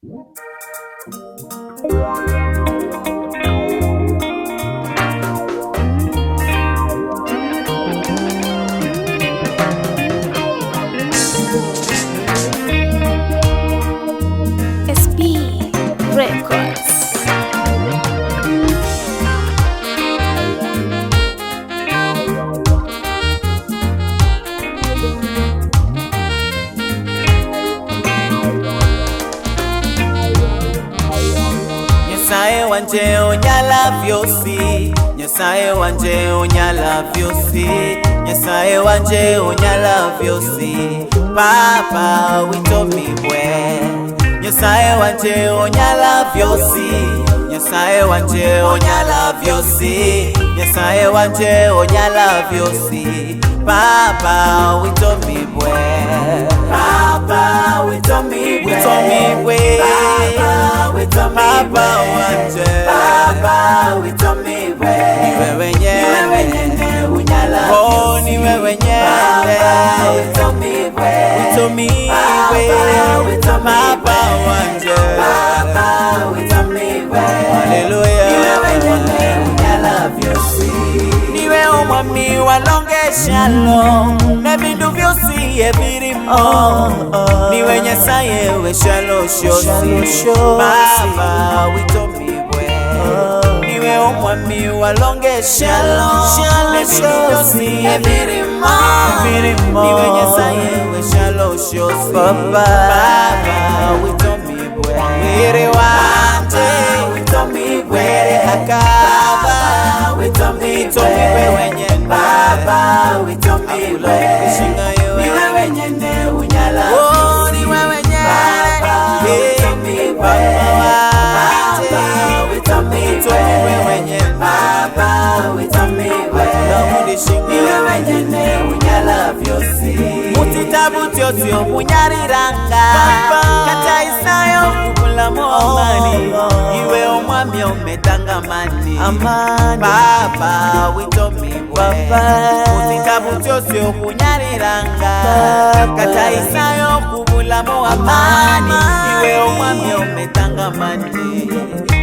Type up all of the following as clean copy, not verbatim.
SB Records. Nyasaye wanje onyala vyosi, Nyasaye wanje onyala vyosi, Nyasaye wanje onyala vyosi. Papa wito mibwe, Nyasaye wanje onyala vyosi, Nyasaye wanje onyala vyosi, Nyasaye wanje onyala vyosi. Papa wito mibwe, Papa wito mibwe, wito mibwe. Papa wanje, Papa wito mibwe, niwe wenyene unyala, oh niwe wenyene, Papa wito mibwe, wito mibwe, Papa wanje, Papa wito mibwe, hallelujah, niwe wenyene unyala vyosi, niwe omwami walongeshalo, nebindu vyosi ebirimo, niwe Nyasaye weshalo shosi, Baba wito mibwe, niwe omwami walongeshalo, nebindu vyosi ebirimo, niwe Nyasaye weshalo shosi, Baba wito mibwe, wire wanje wito mibwe, hakaba wito mibwe wenyene, Baba wito mibwe, niwe wenyene unyala, oh niwe wenyene, Baba wito mibwe, Baba wito mibwe wenyene, Baba wito mibwe, niwe wenyene unyala vyosi. Mutitabu tyosi omunyariranga, kata isayo kubulamu amani, iwe omwami ometanga amani, Baba wito mibwe. Mutitabu tyosi omunyariranga, kata isayo kubulamu amani, iwe omwami ometanga amani,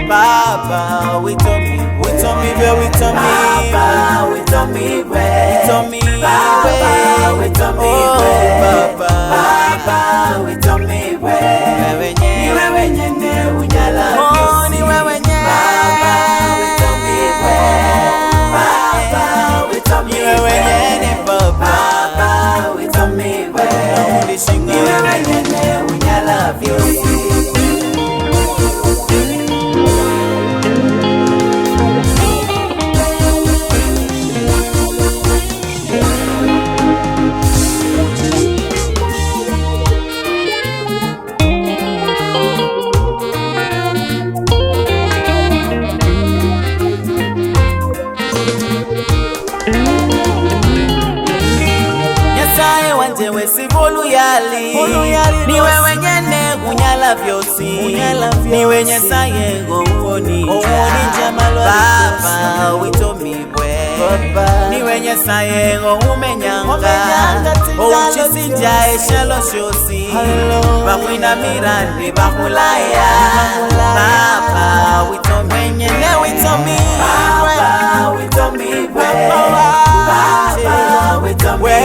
Baba wito mibwe, wito mibwe, wito mibwe, Baba wito mibwe, wito mibwe, Baba wito mibwe, Baba wito mibwe, niwe wenyene unyala vyosi, niwe wenyene, Baba wito mibwe, Baba wito mibwe, niwe wenyene, Baba wito mibwe, niwe wenyene unyala vyosi. Nyasaye wanje wesivolu yali, niwe wenyene unyala vyosi, niwe Nyasaye gowoni Baba wito mibwe, niwe Nyasaye umenyanga, ouchisinja eshalo shosi, bakwina mirandi bakulaya, Baba wito mwenyene wito mibwe, Baba wito mibwe, Baba wito mibwe,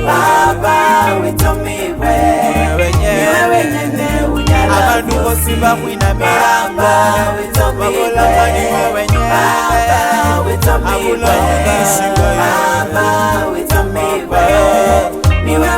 Baba wito mibwe, niwe wenyene unyala, abantu bosi bakwina miranga, babola niwe wenyene, Baba wito mibwe, Baba wito mibwe, niwe